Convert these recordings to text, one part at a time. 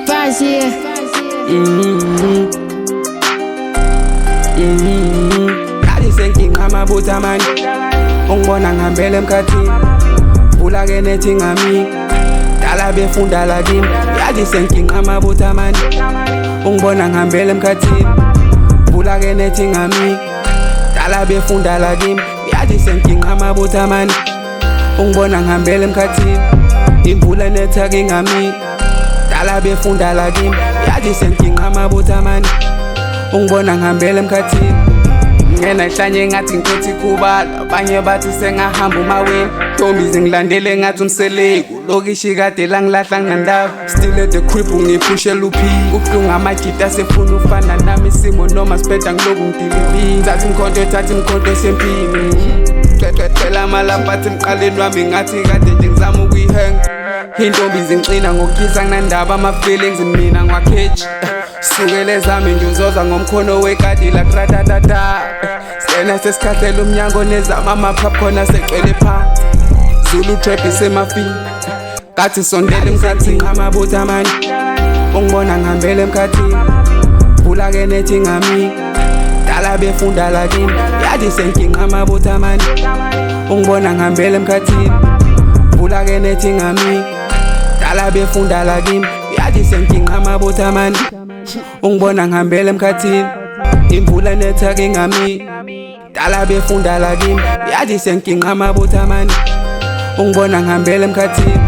Vazia. Yathi senkinga amabuta mani, ungibona ngihambela emkhathini, vula ke nethi ngami, dala befunda la kimi. Yathi senkinga amabuta mani, ungibona ngihambela emkhathini, vula ke nethi ngami, dala befunda la kimi. Yathi senkinga amabuta mani, ungibona ngihambela emkhathini, imvula netha ke ngami, dala befunda la kimi. Yathi senkinga amabuta mani, ungibona ngihambela emkhathini, ngena ihlanye ngathi ngikhethi khubala, abanye bathi sengahamba umaweni, Ntombi zingilandele ngathi umseleku, lokishi kade langilahla ngandawo. Still at the crib ungiphushela uphini, kubuhlungu amagita asefuna ufana nami, isimo noma sibheda ngiloku ngidilivi. Thatha imkhonto esempini, cela amalapha athi emqaleni wami ngathi kade nje ngizama ukuyihenga. Intombi zingixina ngokukhisa nginandaba ama-feelings mina ngwakheji, sukele zami nje uzoza ngomkhono wekadi like ratatata. Sena sesikhathela umnyango nezama ama-popcorn asegcwele phansi, Zulu trap isemafini, kathi sondela emkhathini. Amabuta mani, ungibona ngihambela emkhathini, vula ke nethi ngami, dala befunda la kimi. Yathi senkinga amabuta mani, ungibona ngihambela emkhathini, vula ke nethi ngami, dala befunda la kimi. Yathi senkinga amabuta mani, ungibona ngihambela emkhathini, imvula netha ke ngami, dala befunda la kimi. Yathi senkinga amabuta mani, ungibona ngihambela emkhathini,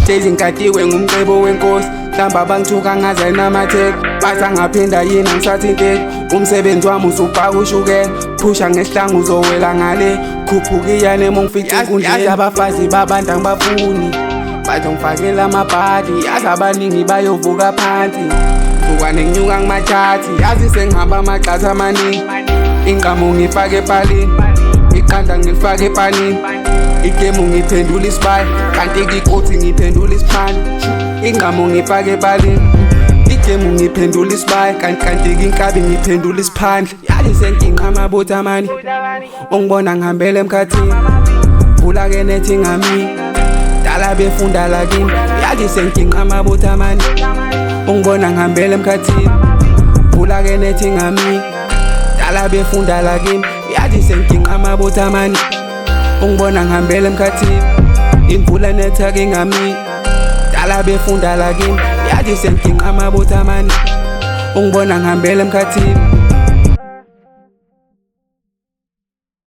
hlezi ngikatiwe ngumcebo wenkosi, hlamba bangithuka ngaze namatheko, bathi angaphinda yini angisathi inteko. Umsebenzi wami uzubhaka ushukela, phusha ngesihlangu uzowela ngale, khuphuka iyane mongifica enkundleni. Yazi abafazi babantu angibafuni, bazongifakela amabhadi, yazi abaningi bayovuka phansi, ukwane nginyuka ngimachathi. Yazi sengihamba amagxathu amaningi, inqamu ngifake epalini, iqanda ngilifake epanini, igemu ngiphendula isibaya, kanti ikoti ngiphendula isiphani. Inqamu ngifake epalini, igemu ngiphendula isibaya, kanti inkabi ngiphendula isiphandla. Yathi senkinga amabuta mani, ungibona ngihambela emkhathini, vula ke nethi ngami, dala befunda la kimi. Yathi senkinga amabuta mani, ungibona ngihambela emkhathini, vula ke nethi ngami, dala befunda la kimi. Yathi senkinga amabuta mani, ungibona ngihambela emkhathini, imvula netha ke ngami, dala befunda la kimi. Yathi senkinga amabuta mani, ungibona ngihambela emkhathini,